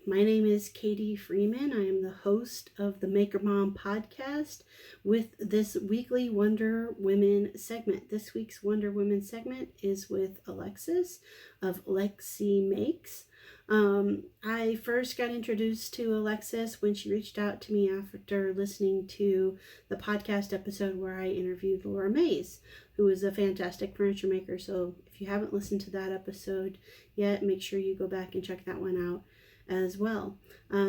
My name is Katie Freeman. I am the host of the Maker Mom podcast with this weekly Wonder Women segment. This week's Wonder Women segment is with Alexis of Alexis Makes. I first got introduced to Alexis when she reached out to me after listening to the podcast episode where I interviewed Laura Mays, who is a fantastic furniture maker. So if you haven't listened to that episode yet, make sure you go back and check that one out as well.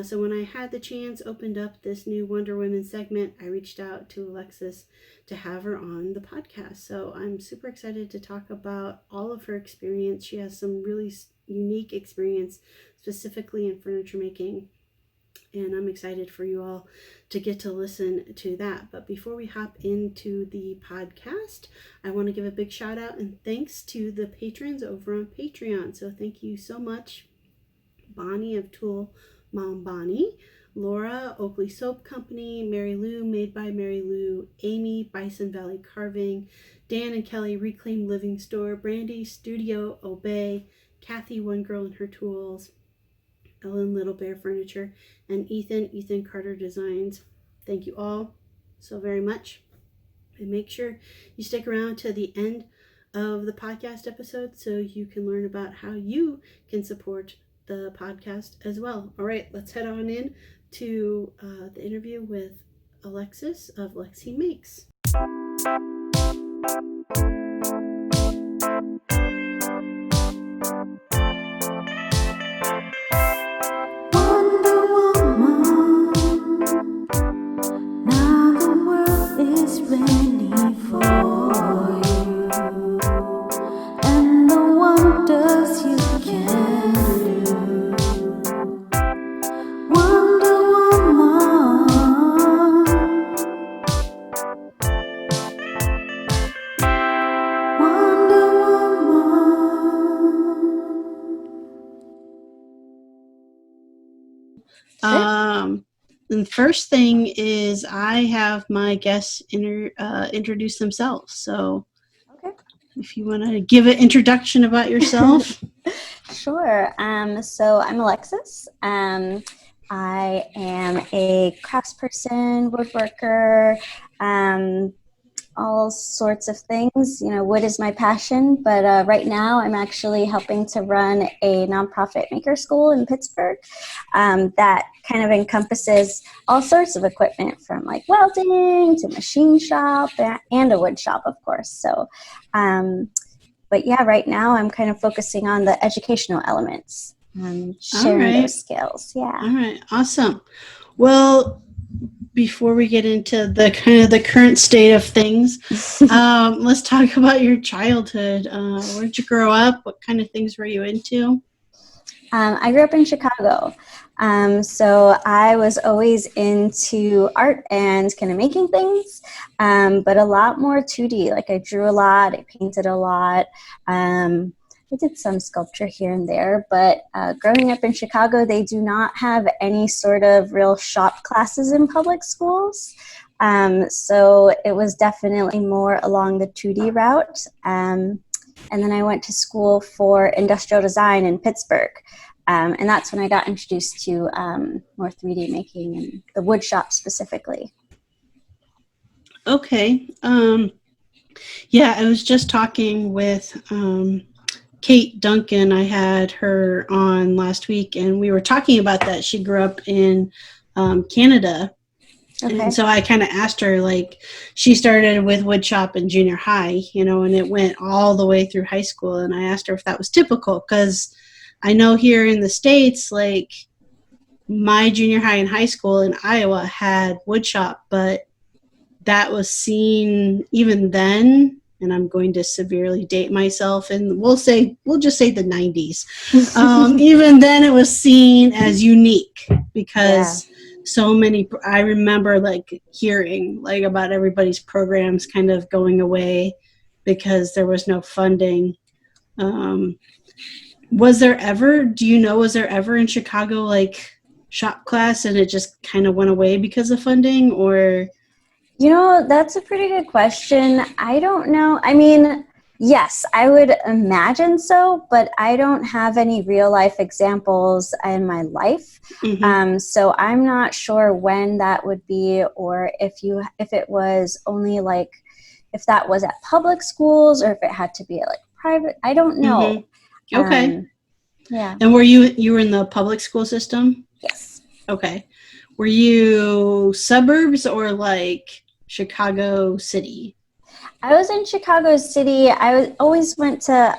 So when I had the chance, opened up this new Wonder Women segment, I reached out to Alexis to have her on the podcast. So I'm super excited to talk about all of her experience. She has some really unique experience specifically in furniture making, and I'm excited for you all to get to listen to that. But before we hop into the podcast, I want to give a big shout out and thanks to the patrons over on Patreon. So thank you so much, Bonnie of Tool Mom Bonnie, Laura, Oakley Soap Company, Mary Lou, Made by Mary Lou, Amy, Bison Valley Carving, Dan and Kelly, Reclaim Living Store, Brandy, Studio Obey, Kathy, One Girl and Her Tools, Ellen, Little Bear Furniture, and Ethan Carter Designs. Thank you all so very much. And make sure you stick around to the end of the podcast episode so you can learn about how you can support the podcast as well. All right, let's head on in to the interview with Alexis of Alexis Makes. The first thing is I have my guests introduce themselves. So okay, if you want to give an introduction about yourself. Sure. So I'm Alexis. I am a craftsperson, woodworker, all sorts of things. You know, wood is my passion, but right now I'm actually helping to run a nonprofit maker school in Pittsburgh that kind of encompasses all sorts of equipment from like welding to machine shop and a wood shop, of course. So, but yeah, right now I'm kind of focusing on the educational elements, sharing those skills. Yeah. All right. Awesome. Well, before we get into the kind of the current state of things, let's talk about your childhood. Where did you grow up? What kind of things were you into? I grew up in Chicago. So I was always into art and kind of making things, but a lot more 2D. Like I drew a lot, I painted a lot. I did some sculpture here and there, but growing up in Chicago, they do not have any sort of real shop classes in public schools. So it was definitely more along the 2D route. And then I went to school for industrial design in Pittsburgh. And that's when I got introduced to more 3D making and the wood shop specifically. Okay. Yeah, I was just talking with Kate Duncan. I had her on last week, and we were talking about that. She grew up in Canada. Okay. And so I kind of asked her, like, she started with wood shop in junior high, you know, and it went all the way through high school. And I asked her if that was typical, because I know here in the States, like, my junior high and high school in Iowa had wood shop, but that was seen even then, and I'm going to severely date myself, and we'll just say the 90s. Even then it was seen as unique because so many, I remember like hearing like about everybody's programs kind of going away because there was no funding. Was there ever in Chicago like shop class and it just kind of went away because of funding, or? You know, that's a pretty good question. I don't know. I mean, Yes, I would imagine so, but I don't have any real life examples in my life. So I'm not sure when that would be, or if it was only like, if that was at public schools or if it had to be like private. I don't know. Okay. Yeah. And you were in the public school system? Yes. Okay. Were you suburbs or like Chicago City? I was in Chicago City. Always went to,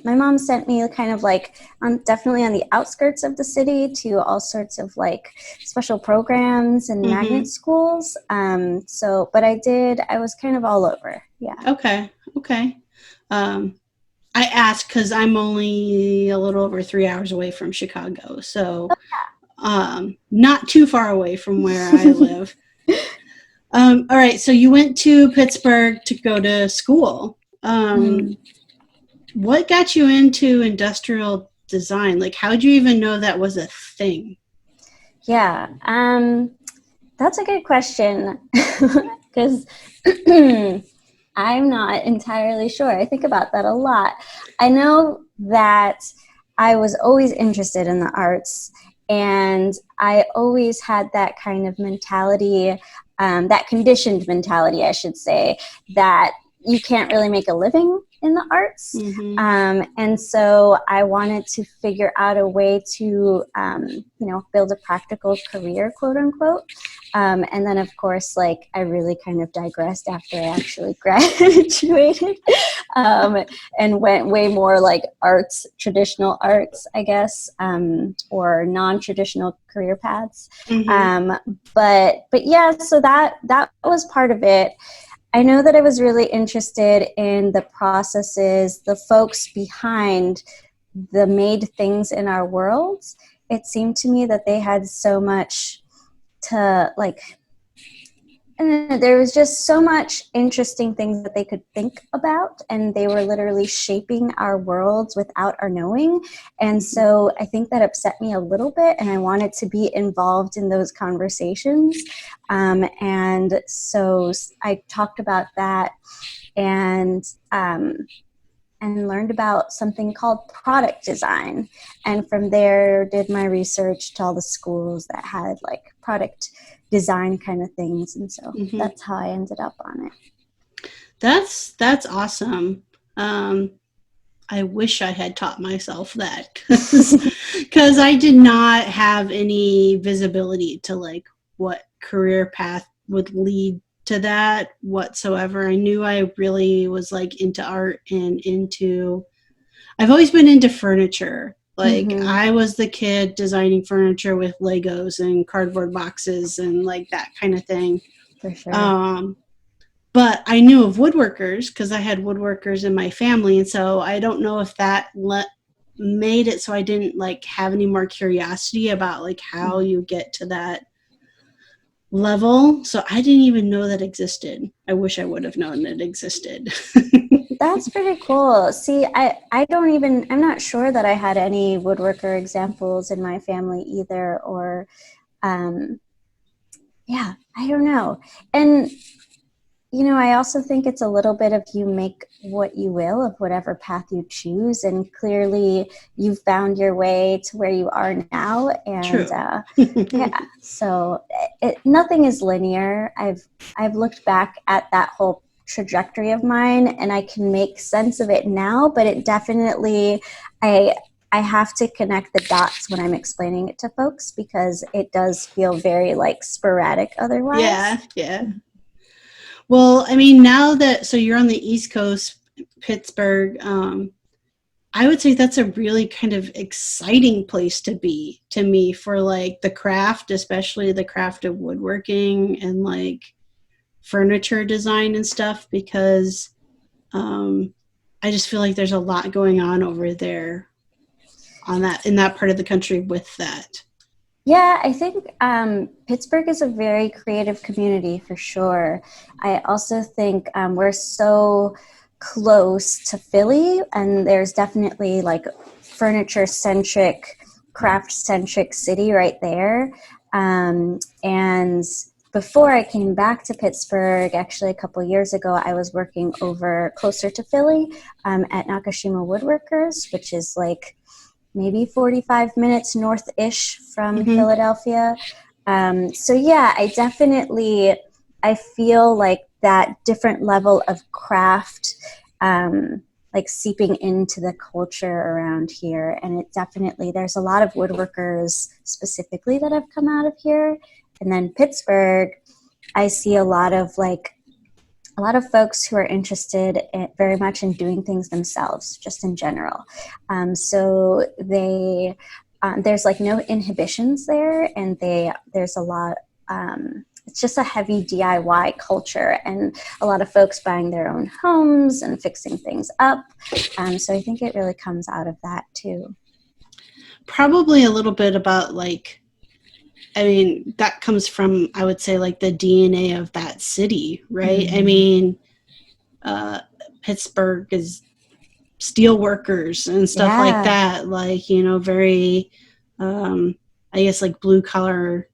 my mom sent me kind of like definitely on the outskirts of the city to all sorts of like special programs and magnet schools. But I was kind of all over. Yeah. Okay. I asked because I'm only a little over 3 hours away from Chicago. So not too far away from where I live. All right. So you went to Pittsburgh to go to school. What got you into industrial design? Like, how'd you even know that was a thing? Yeah. That's a good question because I'm not entirely sure. I think about that a lot. I know that I was always interested in the arts, and I always had that kind of mentality, that conditioned mentality, I should say, that you can't really make a living in the arts. And so I wanted to figure out a way to, build a practical career, quote unquote. And then, of course, like I really kind of digressed after I actually graduated and went way more like arts, traditional arts, I guess, or non-traditional career paths. But yeah, so that was part of it. I know that I was really interested in the processes, the folks behind the made things in our worlds. It seemed to me that they had so much to like, and there was just so much interesting things that they could think about, and they were literally shaping our worlds without our knowing. And so I think that upset me a little bit, and I wanted to be involved in those conversations. And so I talked about that and learned about something called product design. And from there, did my research to all the schools that had like product design kind of things. And so that's how I ended up on it. That's awesome. I wish I had taught myself that because I did not have any visibility to like what career path would lead to that whatsoever. I knew I really was like into art and I've always been into furniture. Like I was the kid designing furniture with Legos and cardboard boxes and like that kind of thing. For sure. But I knew of woodworkers because I had woodworkers in my family. And so I don't know if that made it so I didn't like have any more curiosity about like how you get to that level. So I didn't even know that existed. I wish I would have known it existed. That's pretty cool. See, I'm not sure that I had any woodworker examples in my family either, or, yeah, I don't know. And, I also think it's a little bit of you make what you will of whatever path you choose. And clearly you've found your way to where you are now. And, yeah, so nothing is linear. I've looked back at that whole trajectory of mine and I can make sense of it now, but it definitely, I have to connect the dots when I'm explaining it to folks because it does feel very like sporadic otherwise. Yeah. Well, I mean, so you're on the East Coast, Pittsburgh, I would say that's a really kind of exciting place to be to me for like the craft, especially the craft of woodworking and like furniture design and stuff, because I just feel like there's a lot going on over there in that part of the country with that. Yeah, I think Pittsburgh is a very creative community for sure. I also think we're so close to Philly, and there's definitely like furniture-centric, craft-centric city right there. And before I came back to Pittsburgh, actually a couple years ago, I was working over closer to Philly at Nakashima Woodworkers, which is like maybe 45 minutes north-ish from Philadelphia. So yeah, I feel like that different level of craft, like seeping into the culture around here. And it definitely, there's a lot of woodworkers specifically that have come out of here. And then Pittsburgh, I see a lot of folks who are interested very much in doing things themselves, just in general. So there's like no inhibitions there, and there's a lot. It's just a heavy DIY culture, and a lot of folks buying their own homes and fixing things up. So I think it really comes out of that too. Probably a little bit about that comes from, I would say, like the DNA of that city, right? I mean, Pittsburgh is steel workers and stuff like that, very, I guess, like blue collar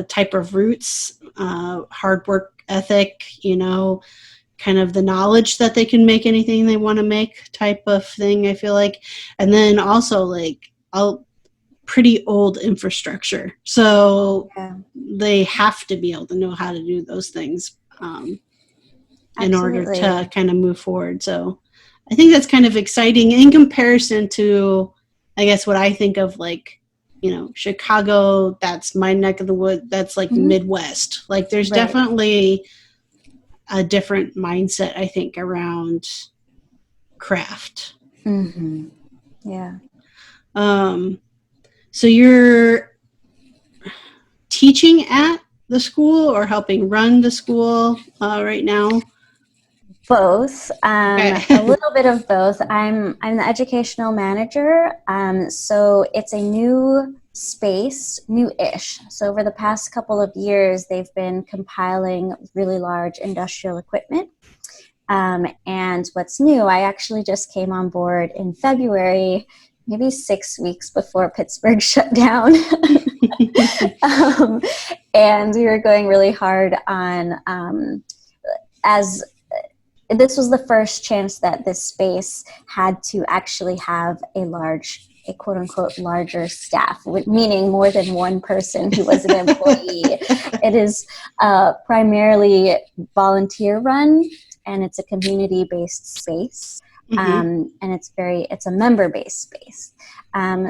type of roots, hard work ethic, kind of the knowledge that they can make anything they want to make type of thing, I feel like. And then also pretty old infrastructure. So they have to be able to know how to do those things in order to kind of move forward. So I think that's kind of exciting in comparison to, I guess, what I think of Chicago. That's my neck of the wood. That's like the Midwest. Like there's definitely a different mindset, I think, around craft. Yeah. So you're teaching at the school or helping run the school right now? Both. A little bit of both. I'm the educational manager. So it's a new space, new-ish. So over the past couple of years, they've been compiling really large industrial equipment. And what's new, I actually just came on board in February, maybe 6 weeks before Pittsburgh shut down. And we were going really hard on, as this was the first chance that this space had to actually have a quote unquote larger staff, meaning more than one person who was an employee. It is primarily volunteer run, and it's a community-based space. And it's a member-based space.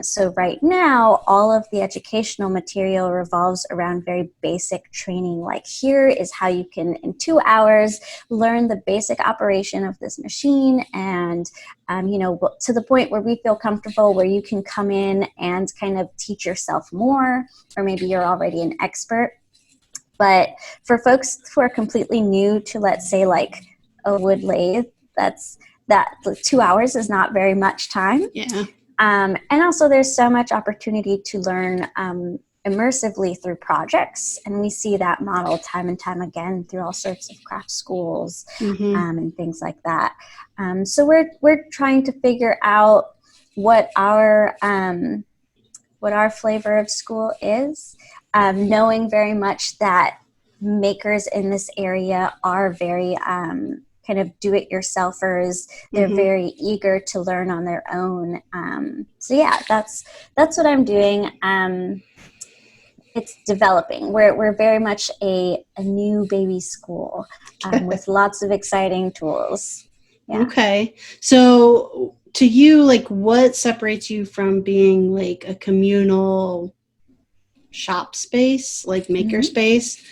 So right now, all of the educational material revolves around very basic training. Like, here is how you can, in 2 hours, learn the basic operation of this machine, and to the point where we feel comfortable, where you can come in and kind of teach yourself more, or maybe you're already an expert. But for folks who are completely new to, let's say, like a wood lathe, that 2 hours is not very much time. Yeah. And also there's so much opportunity to learn immersively through projects. And we see that model time and time again through all sorts of craft schools and things like that. So we're trying to figure out what our flavor of school is, knowing very much that makers in this area are very kind of do-it-yourselfers. They're very eager to learn on their own. So yeah, that's what I'm doing. It's developing. We're very much a new baby school with lots of exciting tools. Yeah. Okay. So to you, like, what separates you from being like a communal shop space, like maker space,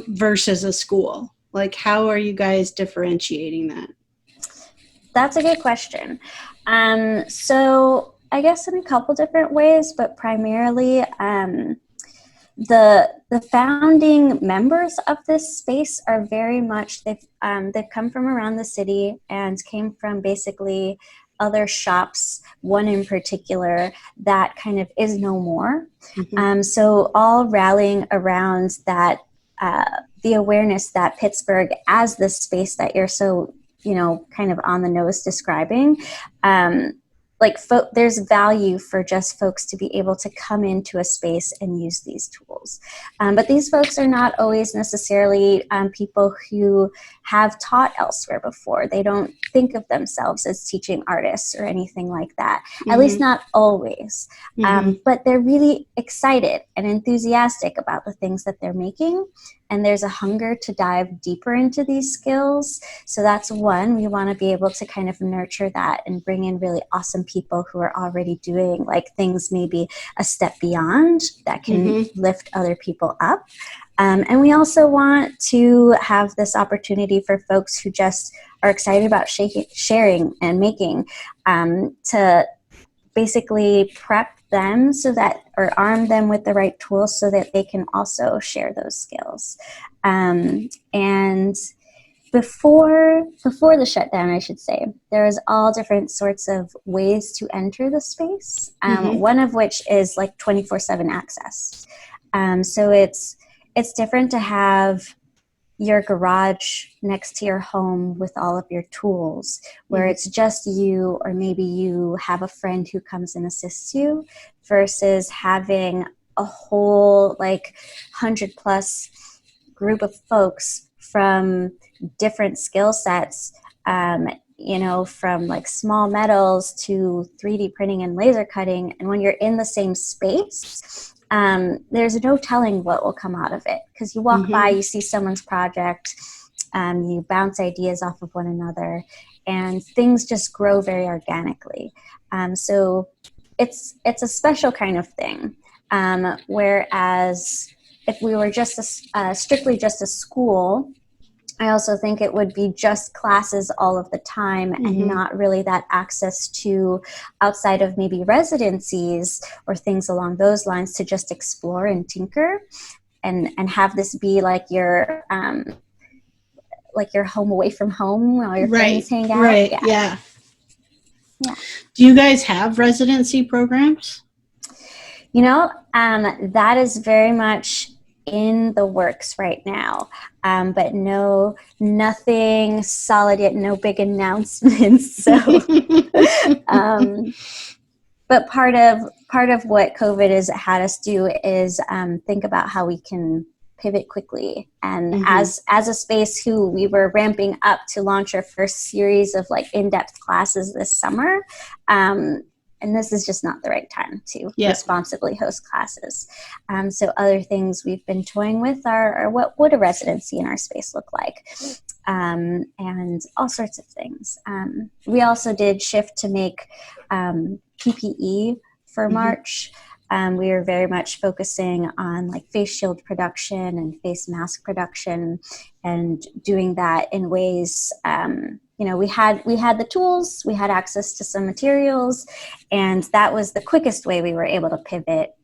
versus a school? Like, how are you guys differentiating that? That's a good question. So I guess in a couple different ways, but primarily the founding members of this space are very much, they've come from around the city and came from basically other shops, one in particular that kind of is no more. So all rallying around that, the awareness that Pittsburgh, as this space that you're so, kind of on the nose describing, there's value for just folks to be able to come into a space and use these tools. But these folks are not always necessarily people who have taught elsewhere before. They don't think of themselves as teaching artists or anything like that, at least not always. But they're really excited and enthusiastic about the things that they're making. And there's a hunger to dive deeper into these skills. So that's one, we want to be able to kind of nurture that and bring in really awesome people who are already doing like things maybe a step beyond that can lift other people up. And we also want to have this opportunity for folks who just are excited about sharing and making to basically prep them so that, or arm them with the right tools so that they can also share those skills. And before the shutdown, I should say, there was all different sorts of ways to enter the space, one of which is like 24/7 access. So it's different to have your garage next to your home with all of your tools, where it's just you, or maybe you have a friend who comes and assists you, versus having a whole like 100+ group of folks from different skill sets, from like small metals to 3D printing and laser cutting. And when you're in the same space, there's no telling what will come out of it, because you walk by, you see someone's project, you bounce ideas off of one another, and things just grow very organically. So it's a special kind of thing. Whereas if we were just strictly just a school, I also think it would be just classes all of the time and not really that access to, outside of maybe residencies or things along those lines, to just explore and tinker and have this be like your home away from home while your friends hang out. Right. Yeah. Do you guys have residency programs? That is very much in the works right now, but nothing solid yet, no big announcements. So, but part of what COVID has had us do is think about how we can pivot quickly. And as a space who we were ramping up to launch our first series of like in-depth classes this summer, and this is just not the right time to responsibly host classes. So other things we've been toying with are what would a residency in our space look like? And all sorts of things. We also did shift to make PPE for March. We were very much focusing on like face shield production and face mask production, and doing that in ways, we had the tools, we had access to some materials, and that was the quickest way we were able to pivot.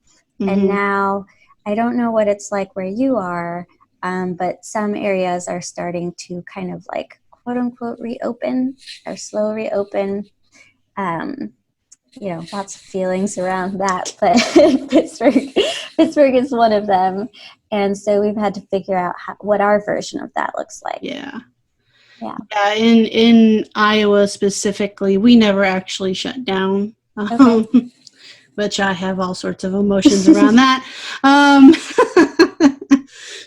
And now I don't know what it's like where you are, but some areas are starting to kind of like quote unquote reopen or slow reopen. Lots of feelings around that, but Pittsburgh is one of them. And so we've had to figure out what our version of that looks like. Yeah. In Iowa specifically, we never actually shut down, which I have all sorts of emotions around that.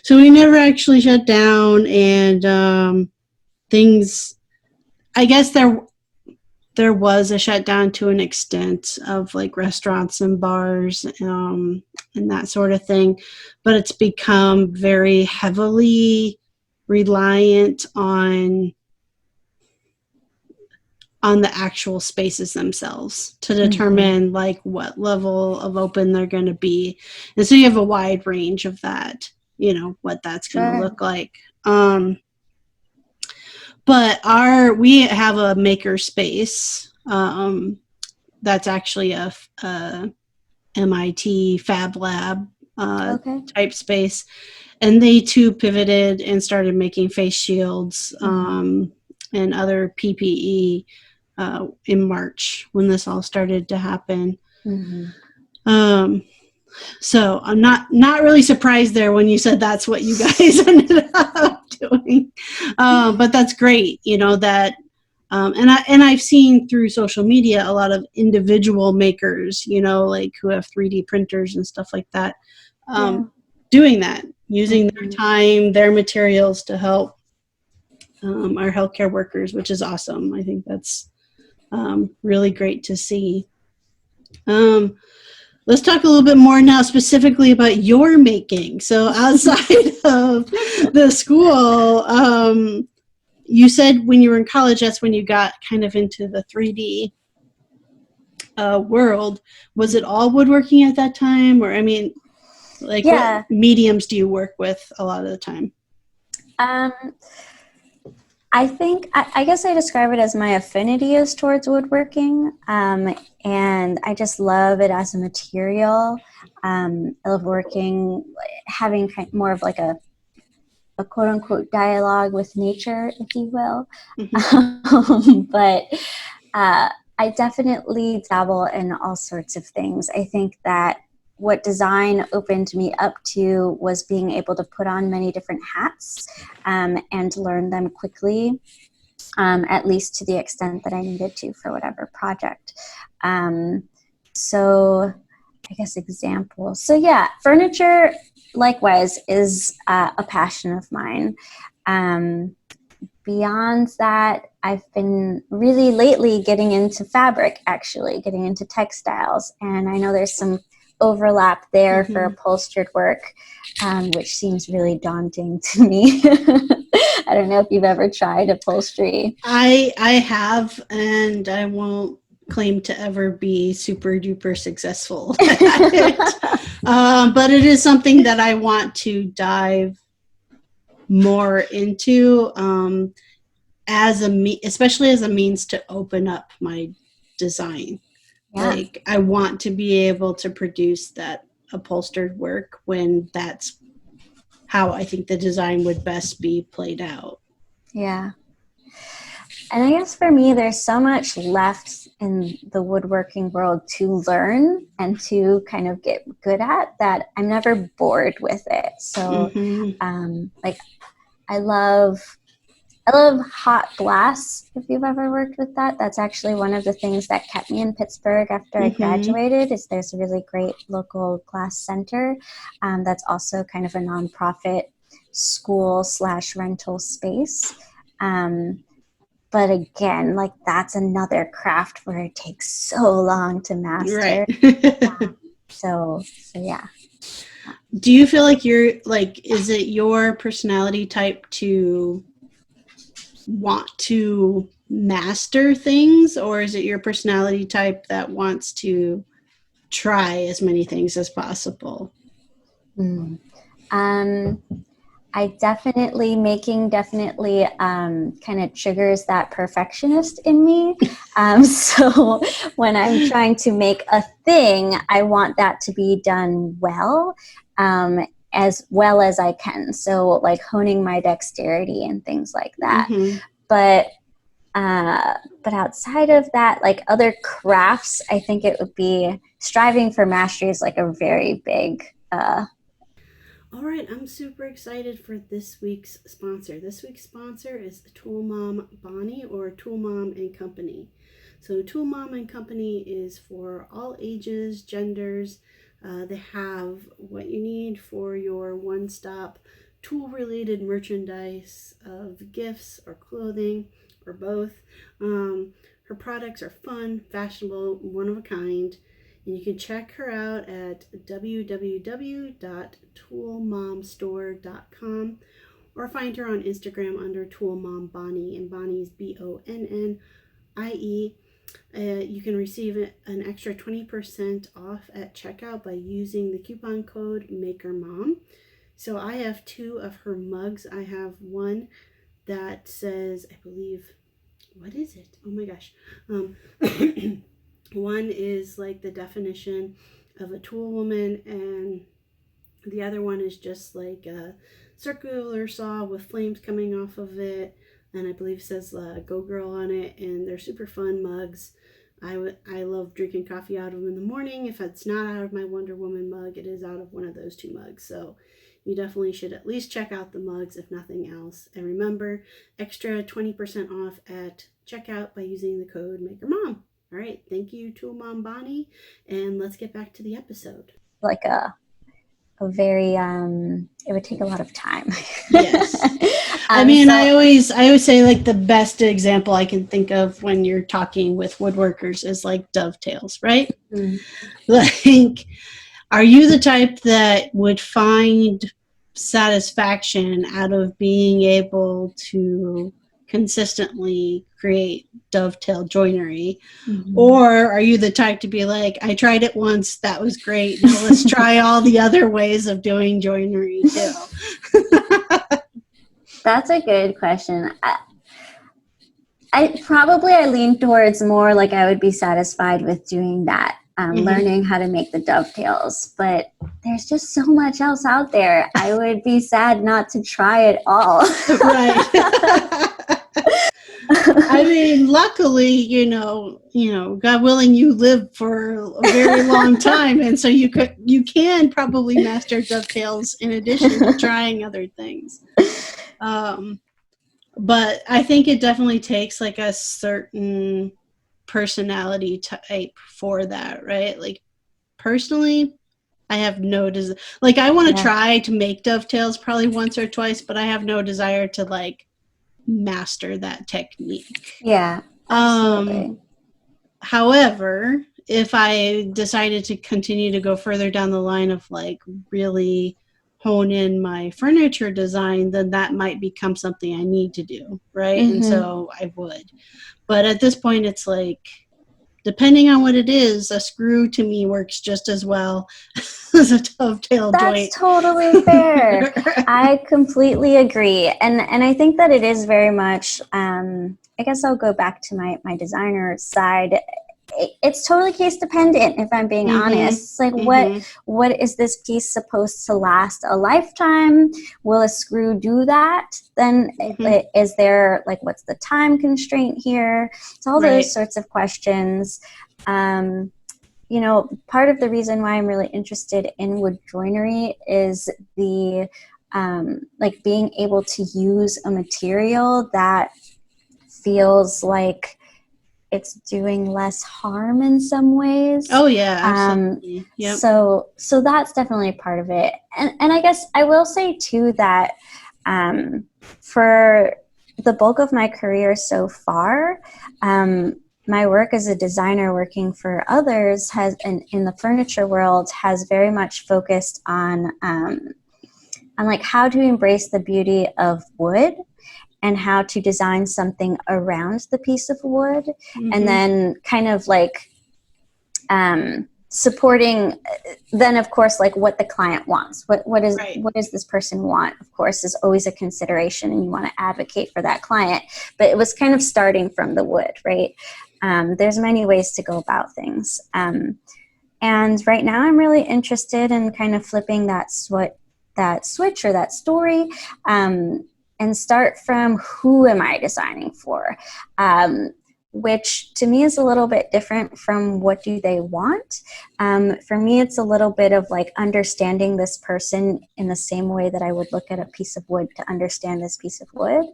So we never actually shut down, and things, I guess there was a shutdown to an extent of like restaurants and bars and that sort of thing, but it's become very heavily reliant on the actual spaces themselves to determine like what level of open they're going to be. And so you have a wide range of that, what that's going to look like. But we have a maker space that's actually a MIT Fab Lab type space, and they too pivoted and started making face shields and other PPE in March when this all started to happen. So I'm not really surprised there when you said that's what you guys ended up doing. But that's great, that And I've seen through social media a lot of individual makers, like who have 3D printers and stuff like that, doing that, using their time, their materials to help our healthcare workers, which is awesome. I think that's really great to see. Let's talk a little bit more now specifically about your making. So outside of the school, you said when you were in college, that's when you got kind of into the 3D world. Was it all woodworking at that time? Or, what mediums do you work with a lot of the time? I think, I guess I describe it as my affinity is towards woodworking, and I just love it as a material. I love having more of like a quote unquote dialogue with nature, if you will. But I definitely dabble in all sorts of things. I think that what design opened me up to was being able to put on many different hats and learn them quickly, at least to the extent that I needed to for whatever project. So I guess examples. So yeah, furniture likewise is a passion of mine. Beyond that, I've been really lately getting into fabric, actually, getting into textiles. And I know there's some overlap there for upholstered work, which seems really daunting to me. I don't know if you've ever tried upholstery. I have, and I won't claim to ever be super duper successful at it. But it is something that I want to dive more into, especially as a means to open up my design. Yeah. Like, I want to be able to produce that upholstered work when that's how I think the design would best be played out. Yeah. And I guess for me, there's so much left in the woodworking world to learn and to kind of get good at that I'm never bored with it. So, I love hot glass, if you've ever worked with that. That's actually one of the things that kept me in Pittsburgh after I graduated. Is there's a really great local glass center that's also kind of a nonprofit school/rental space. But again, like, that's another craft where it takes so long to master. Right. So yeah. Do you feel like is it your personality type to want to master things, or is it your personality type that wants to try as many things as possible? Making definitely kind of triggers that perfectionist in me. So when I'm trying to make a thing, I want that to be done as well as I can. So like honing my dexterity and things like that. But outside of that, like other crafts, I think it would be striving for mastery is like a very big All right, I'm super excited for this week's sponsor. This week's sponsor is Tool Mom Bonnie, or Tool Mom and Company. So Tool Mom and Company is for all ages, genders. They have what you need for your one-stop tool-related merchandise of gifts or clothing or both. Her products are fun, fashionable, one of a kind. And you can check her out at www.toolmomstore.com or find her on Instagram under Tool Mom Bonnie, and Bonnie's BONNIE. You can receive an extra 20% off at checkout by using the coupon code MakerMom. So I have 2 of her mugs. I have one that says, I believe, what is it? Oh my gosh. One is like the definition of a tool woman, and the other one is just like a circular saw with flames coming off of it, and I believe it says Go Girl on it, and they're super fun mugs. I love drinking coffee out of them in the morning. If it's not out of my Wonder Woman mug, it is out of one of those 2 mugs. So you definitely should at least check out the mugs, if nothing else. And remember, extra 20% off at check out by using the code MakerMom. All right, thank you to Mom Bonnie, and let's get back to the episode. Like a very it would take a lot of time. Yes. I mean, I always say like the best example I can think of when you're talking with woodworkers is like dovetails, right? Like, are you the type that would find satisfaction out of being able to consistently create dovetail joinery? Or are you the type to be like, I tried it once, that was great, now let's try all the other ways of doing joinery too? That's a good question. I lean towards more like I would be satisfied with doing that, learning how to make the dovetails. But there's just so much else out there. I would be sad not to try it all. Right. I mean, luckily, you know, God willing, you live for a very long time, and so you can probably master dovetails in addition to trying other things. But I think it definitely takes like a certain personality type for that, right? Like personally, I have no desire. Like I want to try to make dovetails probably once or twice, but I have no desire to like master that technique. Yeah, absolutely. However, if I decided to continue to go further down the line of like really hone in my furniture design, then that might become something I need to do, right? And so I would. But at this point, it's like, depending on what it is, a screw to me works just as well as a dovetail joint. That's totally fair. I completely agree. And I think that it is very much, I guess I'll go back to my designer side. It's totally case dependent, if I'm being honest. It's like, what is this piece supposed to last a lifetime? Will a screw do that? Then is there, like, what's the time constraint here? It's all those sorts of questions. You know, part of the reason why I'm really interested in wood joinery is the, like, being able to use a material that feels like it's doing less harm in some ways. Oh yeah, absolutely. Yep. So that's definitely part of it. And I guess I will say too that for the bulk of my career so far, my work as a designer working for others has, in the furniture world, has very much focused on like how to embrace the beauty of wood and how to design something around the piece of wood, and then kind of like supporting, then of course, like what the client wants. What does this person want, of course, is always a consideration, and you want to advocate for that client. But it was kind of starting from the wood, right? There's many ways to go about things. And right now I'm really interested in kind of flipping that switch or that story, and start from who am I designing for, which to me is a little bit different from what do they want. For me, it's a little bit of like understanding this person in the same way that I would look at a piece of wood to understand this piece of wood.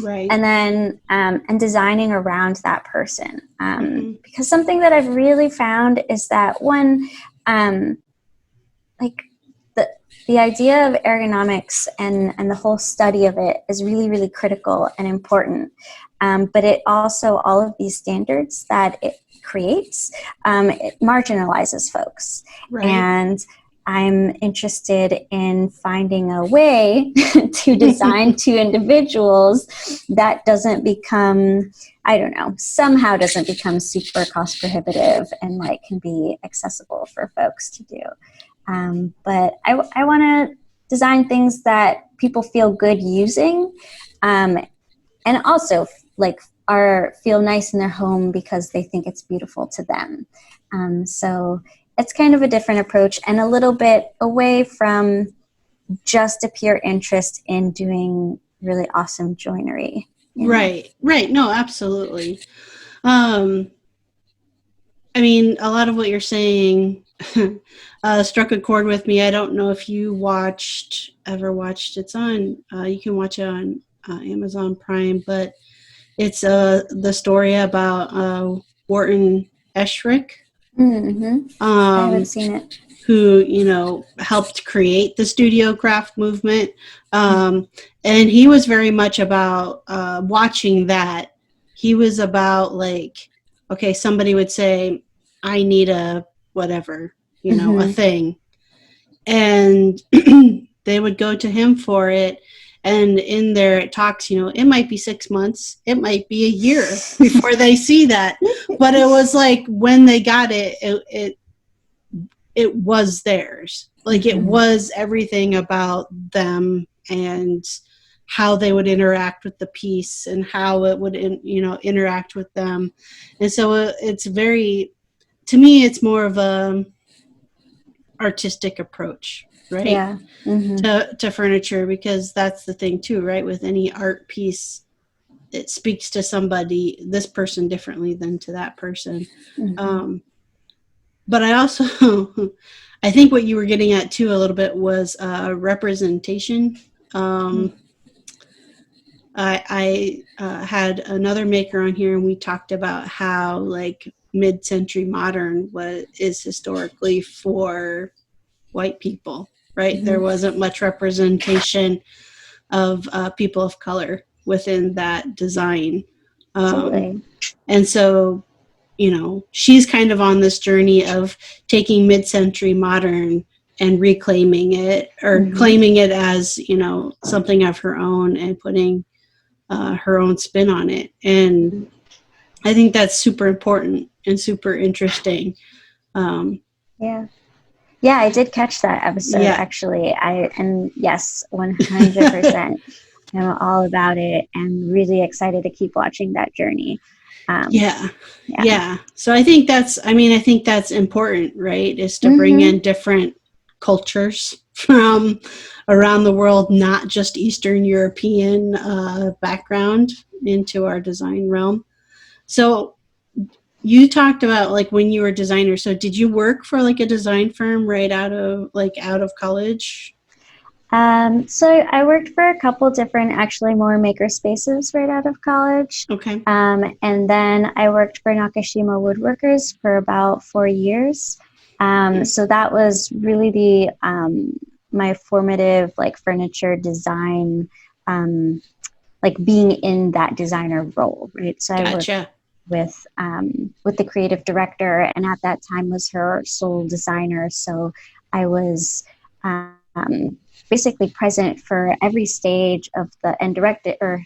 Right. And then and designing around that person. Because something that I've really found is that one, like, the idea of ergonomics and the whole study of it is really, really critical and important. But it also, all of these standards that it creates, it marginalizes folks. Right. And I'm interested in finding a way to design to individuals that doesn't become, I don't know, somehow doesn't become super cost prohibitive and like can be accessible for folks to do. But I want to design things that people feel good using, and also like feel nice in their home because they think it's beautiful to them. So it's kind of a different approach and a little bit away from just a pure interest in doing really awesome joinery. Right. No, absolutely. I mean, a lot of what you're saying struck a chord with me. I don't know if you ever watched. It's on. You can watch it on Amazon Prime, but It's the story about Wharton Eschrick, Mm-hmm. I haven't um, seen it. who, you know, helped create the studio craft movement. And he was very much about watching that. He was about like, okay, somebody would say, I need a whatever, you know, a Mm-hmm. thing. And they would go to him for it. And in their talks, you know, it might be 6 months, it might be a year before they see that. But it was like when they got it was theirs. Like it Mm-hmm. was everything about them and how they would interact with the piece and how it would, you know, interact with them. And so it's very, to me, it's more of a artistic approach, right? Yeah. Mm-hmm. To furniture, because that's the thing too, right? With any art piece, it speaks to somebody, this person differently than to that person. Mm-hmm. Um, but I also, I think what you were getting at too a little bit was representation. Um, I had another maker on here, and we talked about how like mid-century modern is historically for white people, right? There Mm-hmm. wasn't much representation of people of color within that design. Um, Absolutely. and so, you know, she's kind of on this journey of taking mid-century modern and reclaiming it, or Mm-hmm. claiming it as, you know, something of her own and putting her own spin on it. And I think that's super important and super interesting. Yeah. Yeah, I did catch that episode Yeah. actually. And yes, 100%. I'm all about it and really excited to keep watching that journey. Yeah. Yeah. Yeah. So I think I think that's important, right? Is to bring Mm-hmm. in different cultures from around the world, not just Eastern European background into our design realm. So you talked about like when you were a designer. So did you work for like a design firm right out of college? So I worked for a couple different, actually more maker spaces right out of college. Okay. And then I worked for Nakashima Woodworkers for about 4 years. So that was really my formative like furniture design, like being in that designer role, right? So I worked Gotcha. with the creative director, and at that time was her sole designer. So I was basically present for every stage of and directed or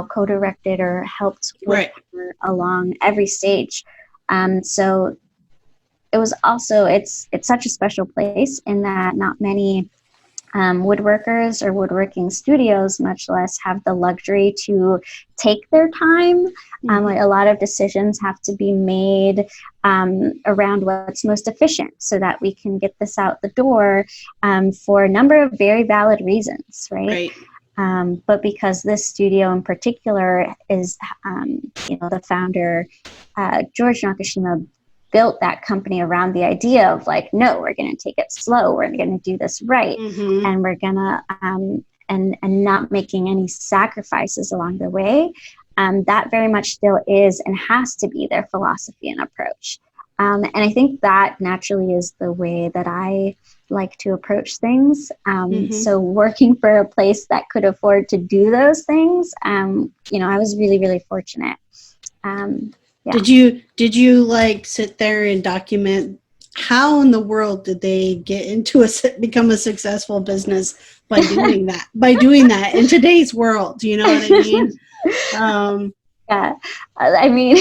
co-directed or helped with Right. her along every stage. So it was also it's such a special place in that not many woodworkers or woodworking studios, much less have the luxury to take their time. Like a lot of decisions have to be made around what's most efficient so that we can get this out the door for a number of very valid reasons, right? But because this studio in particular is, the founder, George Nakashima, built that company around the idea of like, no, we're going to take it slow. We're going to do this right. And we're going to, and not making any sacrifices along the way. That very much still is and has to be their philosophy and approach. And I think that naturally is the way that I like to approach things. So working for a place that could afford to do those things, I was really, really fortunate. Yeah. Did you like sit there and document how in the world did they get into become a successful business by doing that? By doing that in today's world, do you know what I mean? Yeah, I mean,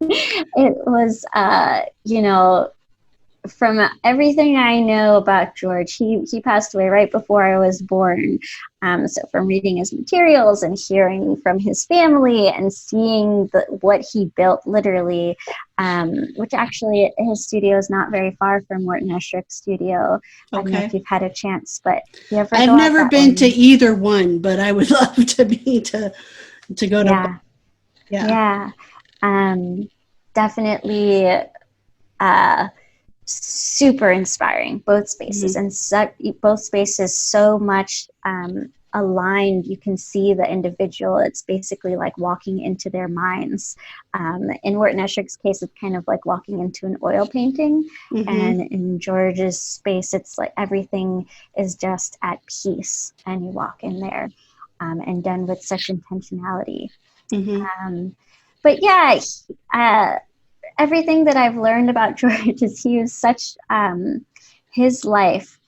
it was, from everything I know about George, he passed away right before I was born. So from reading his materials and hearing from his family and seeing what he built literally, which actually his studio is not very far from Morton Eschrick's studio. I don't know if you've had a chance, but you ever I've go never been to either one, but I would love to go to. Yeah. Definitely super inspiring, both spaces, and both spaces so much aligned. You can see the individual. It's basically like walking into their minds. In Wharton Eschrick's case, it's kind of like walking into an oil painting. Mm-hmm. And in George's space, it's like everything is just at peace, and you walk in there, and done with such intentionality. Mm-hmm. But yeah, everything that I've learned about George is he was such, his life,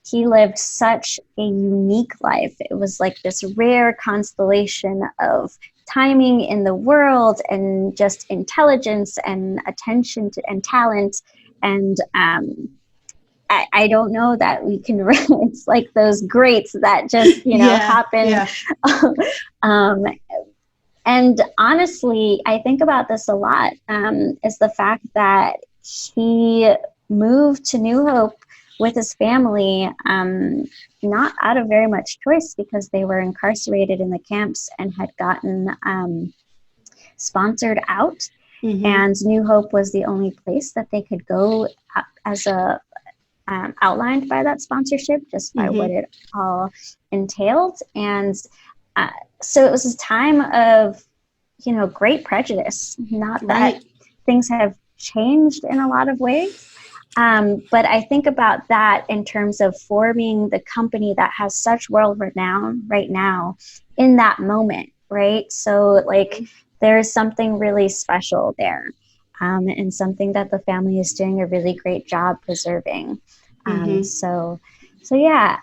he lived such a unique life. It was like this rare constellation of timing in the world and just intelligence and attention and talent. And I don't know that we can, it's like those greats that just, happen. Yeah. And honestly, I think about this a lot, is the fact that he moved to New Hope with his family, not out of very much choice, because they were incarcerated in the camps and had gotten sponsored out. Mm-hmm. And New Hope was the only place that they could go as a outlined by that sponsorship, just by what it all entailed. And so it was a time of, great prejudice. Not that things have changed in a lot of ways. But I think about that in terms of forming the company that has such world renown right now in that moment, right? So like there's something really special there, and something that the family is doing a really great job preserving. So yeah,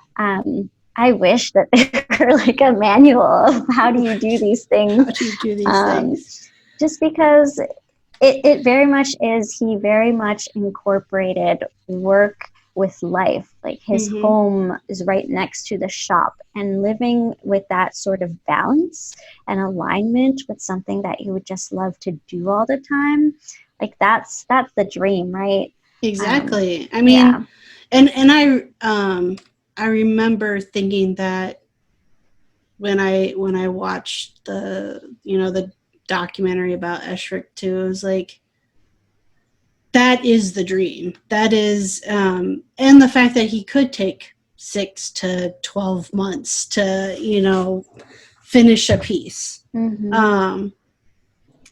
I wish that there were like a manual of how do you do these things. How do you do these things? Just because it very much is, he very much incorporated work with life. Like his home is right next to the shop, and living with that sort of balance and alignment with something that you would just love to do all the time. Like that's the dream, right? Exactly. I mean, yeah. And I remember thinking that when I watched the documentary about Eschrick too, it was like, that is the dream. That is, and the fact that he could take 6 to 12 months to, finish a piece. And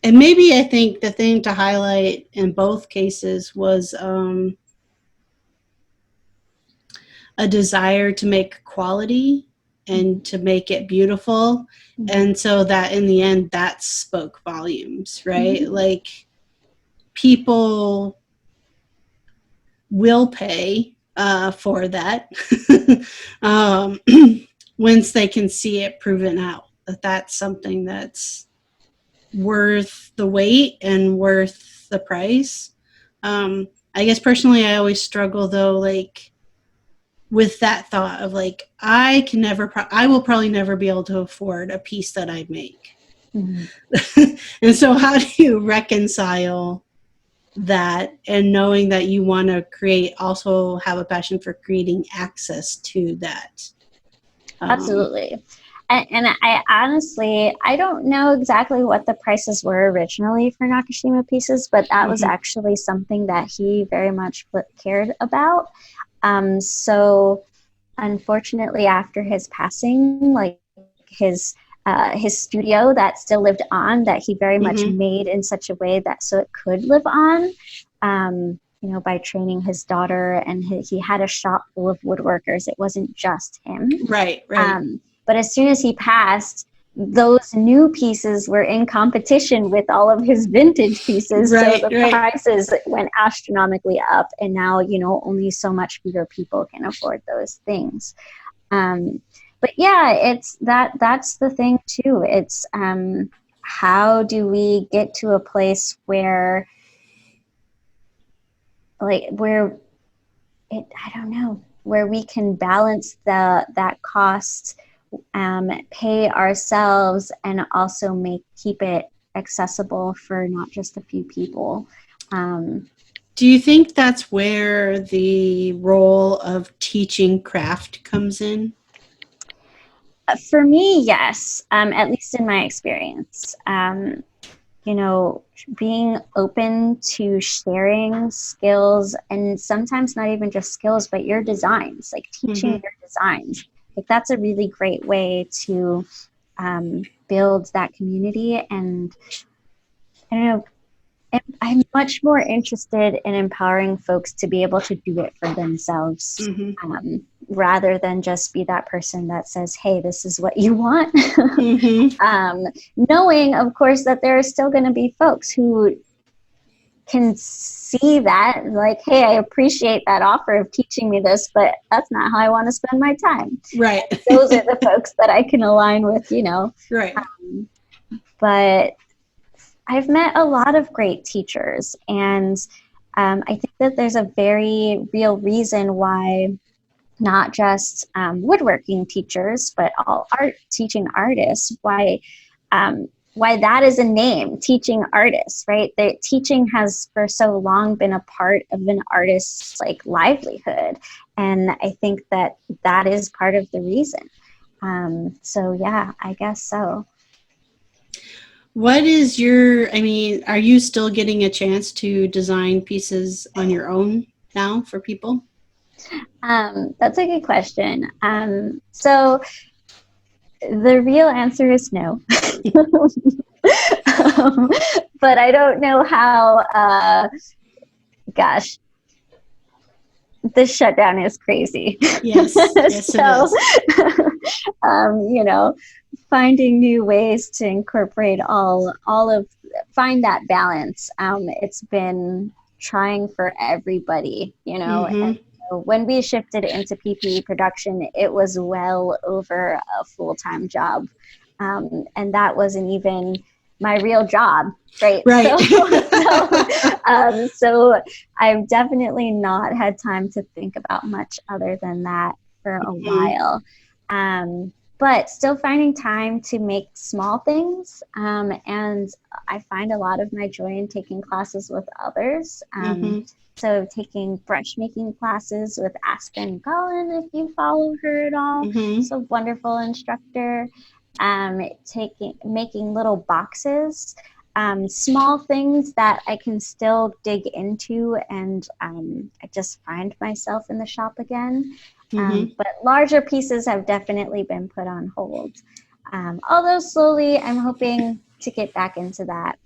maybe I think the thing to highlight in both cases was a desire to make quality and to make it beautiful. And so that in the end, that spoke volumes, right? Like people will pay for that once they can see it proven out, that that's something that's worth the wait and worth the price. I guess personally, I always struggle though, like with that thought of like, I will probably never be able to afford a piece that I make. And so how do you reconcile that and knowing that you want to also have a passion for creating access to that? Absolutely. And I honestly, I don't know exactly what the prices were originally for Nakashima pieces, but that was actually something that he very much cared about. So unfortunately, after his passing, like his studio that still lived on, that he very much made in such a way that so it could live on, by training his daughter, and he had a shop full of woodworkers. It wasn't just him. Right. But as soon as he passed, those new pieces were in competition with all of his vintage pieces. So the prices went astronomically up, and now, only so much fewer people can afford those things. But yeah, it's that's the thing too. It's how do we get to a place where where we can balance that cost, pay ourselves, and also keep it accessible for not just a few people. Do you think that's where the role of teaching craft comes in? For me, yes, at least in my experience. Being open to sharing skills, and sometimes not even just skills, but your designs, like teaching your designs. Like that's a really great way to build that community. And I don't know, I'm much more interested in empowering folks to be able to do it for themselves, rather than just be that person that says, hey, this is what you want. Knowing, of course, that there are still going to be folks who can see that, like, hey, I appreciate that offer of teaching me this, but that's not how I want to spend my time. Right. Those are the folks that I can align with, Right. But I've met a lot of great teachers, and I think that there's a very real reason why not just woodworking teachers, but all teaching artists, why that is a name, teaching artists, right? The teaching has for so long been a part of an artist's like livelihood. And I think that is part of the reason. So yeah, I guess so. What is are you still getting a chance to design pieces on your own now for people? That's a good question. So the real answer is no. But I don't know how, gosh, this shutdown is crazy. Yes, So, it is. Finding new ways to incorporate find that balance. It's been trying for everybody, and when we shifted into PPE production, it was well over a full-time job. And that wasn't even my real job, right? So I've definitely not had time to think about much other than that for a while. But still finding time to make small things. And I find a lot of my joy in taking classes with others. So taking brush making classes with Aspen Cullen, if you follow her at all. She's a wonderful instructor. Making little boxes, small things that I can still dig into, and I just find myself in the shop again. But larger pieces have definitely been put on hold. Although slowly I'm hoping to get back into that.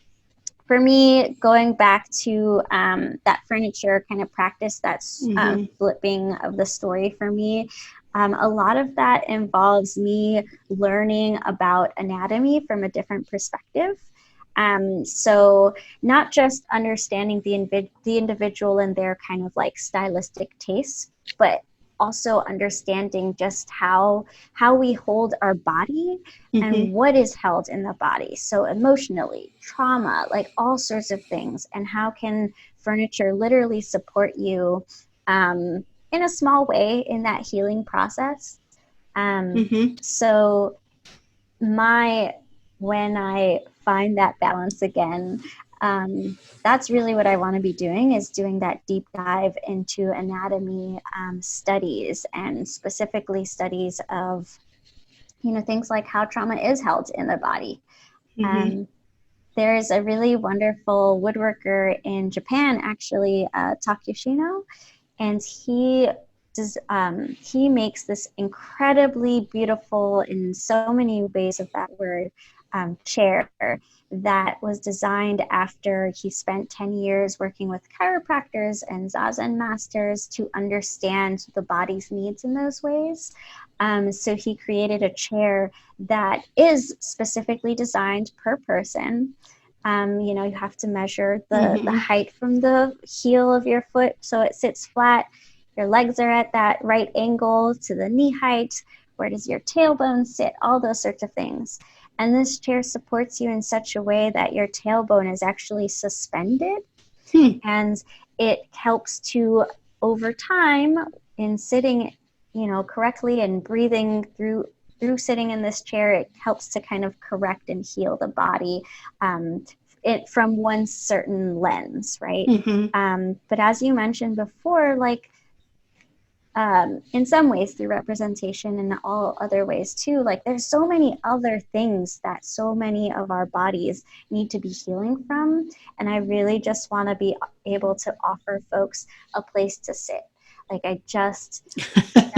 For me, going back to that furniture kind of practice, that's flipping of the story for me. A lot of that involves me learning about anatomy from a different perspective. So not just understanding the individual and their kind of like stylistic tastes, but also understanding just how we hold our body and what is held in the body. So emotionally, trauma, like all sorts of things, and how can furniture literally support you in a small way in that healing process. So when I find that balance again, that's really what I want to be doing, is doing that deep dive into anatomy studies, and specifically studies of, things like how trauma is held in the body. There's a really wonderful woodworker in Japan, actually, Takyoshino, and he makes this incredibly beautiful, in so many ways of that word, chair that was designed after he spent 10 years working with chiropractors and Zazen masters to understand the body's needs in those ways. So he created a chair that is specifically designed per person. You have to measure the height from the heel of your foot so it sits flat. Your legs are at that right angle to the knee height. Where does your tailbone sit? All those sorts of things. And this chair supports you in such a way that your tailbone is actually suspended. And it helps to, over time, in sitting, correctly and breathing through sitting in this chair, it helps to kind of correct and heal the body from one certain lens, right? But as you mentioned before, like, in some ways through representation, and all other ways too, like there's so many other things that so many of our bodies need to be healing from, and I really just want to be able to offer folks a place to sit. Like I just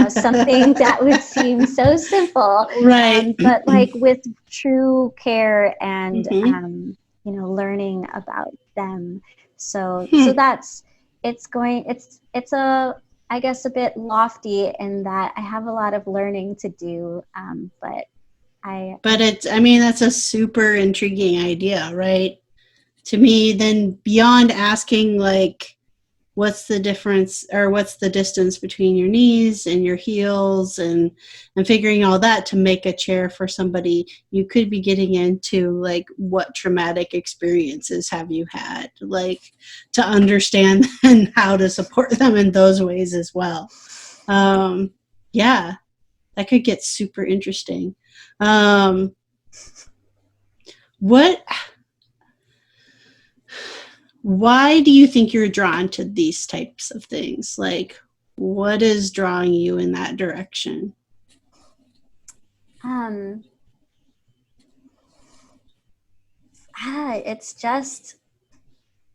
something that would seem so simple, Right. but like with true care and Mm-hmm. learning about them. So Hmm. that's it's a, I guess, a bit lofty in that I have a lot of learning to do, but But I I mean, that's a super intriguing idea, right? To me, then beyond asking, like, what's the difference or what's the distance between your knees and your heels, and figuring all that to make a chair for somebody, you could be getting into, like, what traumatic experiences have you had, like, to understand and how to support them in those ways as well. Yeah, that could get super interesting. um, what Why do you think you're drawn to these types of things? Like, what is drawing you in that direction? um it's just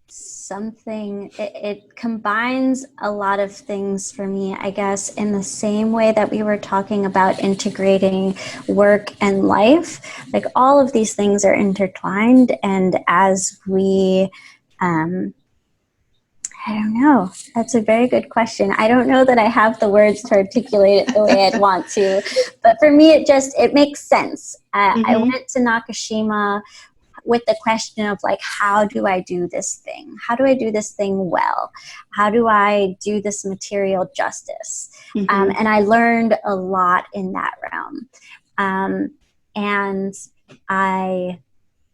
something, it combines a lot of things for me, I guess, in the same way that we were talking about integrating work and life. Like, all of these things are intertwined, and as we I don't know. That's a very good question. I don't know that I have the words to articulate it the way I'd want to, but for me, it makes sense. I Mm-hmm. went to Nakashima with the question of, like, how do I do this thing? How do I do this thing well? How do I do this material justice? Mm-hmm. And I learned a lot in that realm. And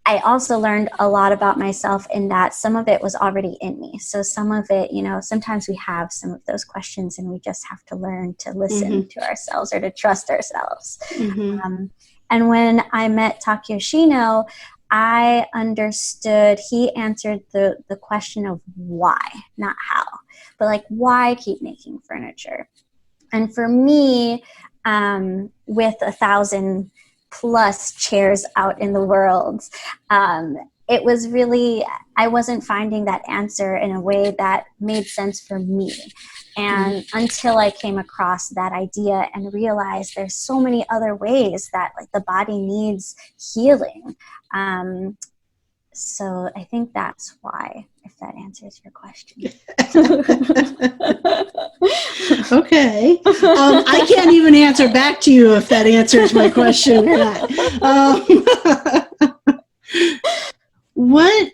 I also learned a lot about myself in that some of it was already in me. So some of it, sometimes we have some of those questions and we just have to learn to listen Mm-hmm. to ourselves or to trust ourselves. Mm-hmm. And when I met Takeyoshino, I understood he answered the question of why, not how, but like, why keep making furniture? And for me, with 1,000+ chairs out in the world, it was really, I wasn't finding that answer in a way that made sense for me. And until I came across that idea and realized there's so many other ways that, like, the body needs healing. So I think that's why, if that answers your question. Okay. I can't even answer back to you if that answers my question or not. What,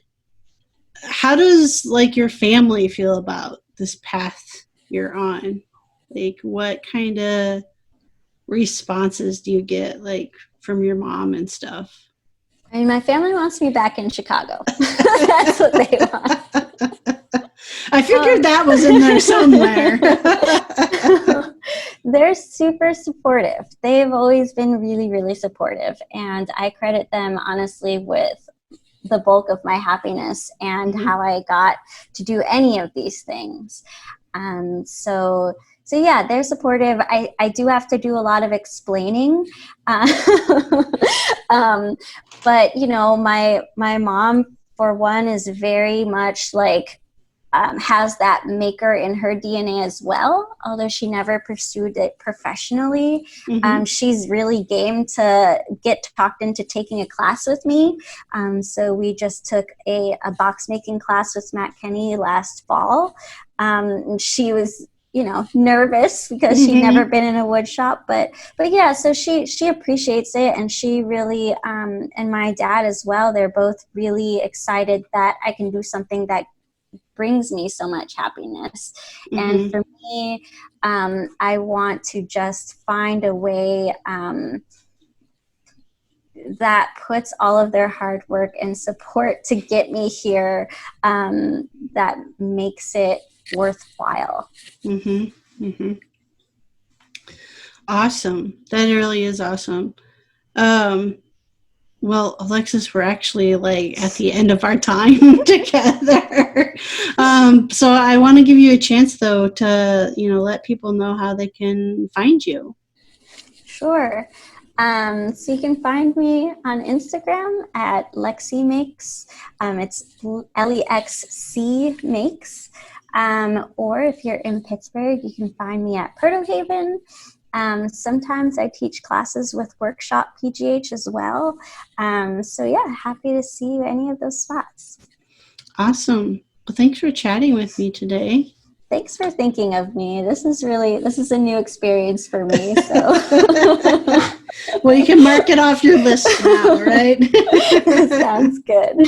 how does, like, your family feel about this path you're on? Like, what kind of responses do you get, like, from your mom and stuff? I mean, my family wants me back in Chicago. That's what they want. I figured that was in there somewhere. They're super supportive. They've always been really, really supportive. And I credit them, honestly, with the bulk of my happiness and how I got to do any of these things. So yeah, they're supportive. I do have to do a lot of explaining. But my mom, for one, is very much like, has that maker in her DNA as well, although she never pursued it professionally. She's really game to get talked into taking a class with me. So we just took a box making class with Matt Kenny last fall. She was nervous because she'd never been in a wood shop, but yeah, so she appreciates it, and she really and my dad as well, they're both really excited that I can do something that brings me so much happiness. And for me, I want to just find a way that puts all of their hard work and support to get me here, that makes it worthwhile. Awesome. That really is awesome. Well, Alexis, we're actually, like, at the end of our time together. So I want to give you a chance, though, to, let people know how they can find you. Sure. So you can find me on Instagram at Lexi Makes. It's LEXC Makes. Or if you're in Pittsburgh, you can find me at Protohaven. Sometimes I teach classes with Workshop PGH as well. So yeah, happy to see you any of those spots. Awesome. Well, thanks for chatting with me today. Thanks for thinking of me. This is a new experience for me. So well, you can mark it off your list now, right? Sounds good.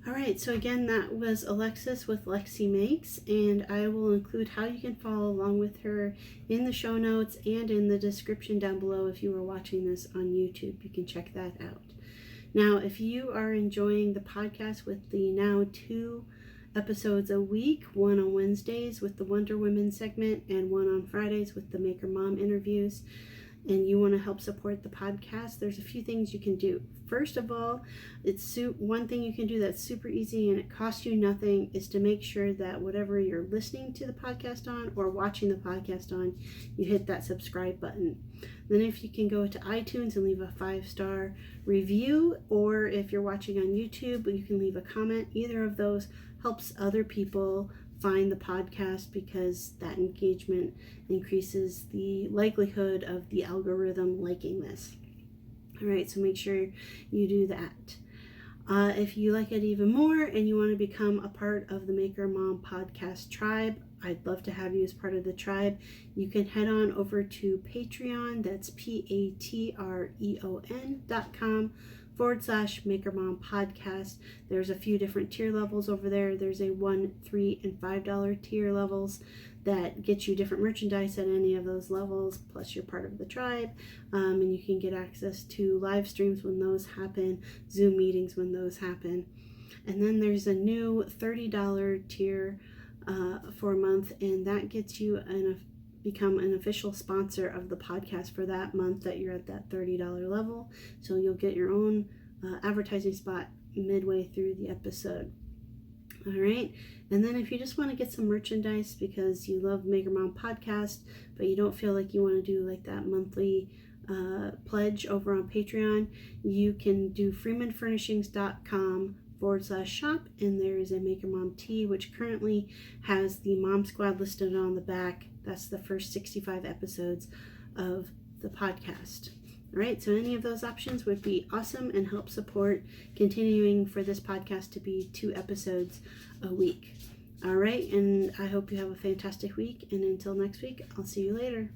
All right, so again, that was Alexis with Lexi Makes, and I will include how you can follow along with her in the show notes and in the description down below. If you are watching this on YouTube, you can check that out. Now, if you are enjoying the podcast with the now 2 episodes a week, one on Wednesdays with the Wonder Women segment and one on Fridays with the Maker Mom interviews, and you want to help support the podcast, there's a few things you can do. First of all, one thing you can do that's super easy and it costs you nothing is to make sure that whatever you're listening to the podcast on or watching the podcast on, you hit that subscribe button. Then if you can go to iTunes and leave a 5-star review, or if you're watching on YouTube, you can leave a comment. Either of those helps other people find the podcast because that engagement increases the likelihood of the algorithm liking this. All right, so make sure you do that. If you like it even more and you want to become a part of the Maker Mom podcast tribe, I'd love to have you as part of the tribe. You can head on over to Patreon, that's patreon.com/Maker Mom podcast. There's a few different tier levels over there. There's a $1, $3, and $5 tier levels that get you different merchandise at any of those levels, plus you're part of the tribe, and you can get access to live streams when those happen, Zoom meetings when those happen. And then there's a new $30 tier for a month, and that gets you become an official sponsor of the podcast for that month that you're at that $30 level. So you'll get your own advertising spot midway through the episode. All right, and then if you just want to get some merchandise because you love Maker Mom podcast, but you don't feel like you want to do like that monthly pledge over on Patreon, you can do freemanfurnishings.com/shop, and there is a Maker Mom tee which currently has the Mom Squad listed on the back. That's the first 65 episodes of the podcast. All right, so any of those options would be awesome and help support continuing for this podcast to be 2 episodes a week. All right, and I hope you have a fantastic week, and until next week, I'll see you later.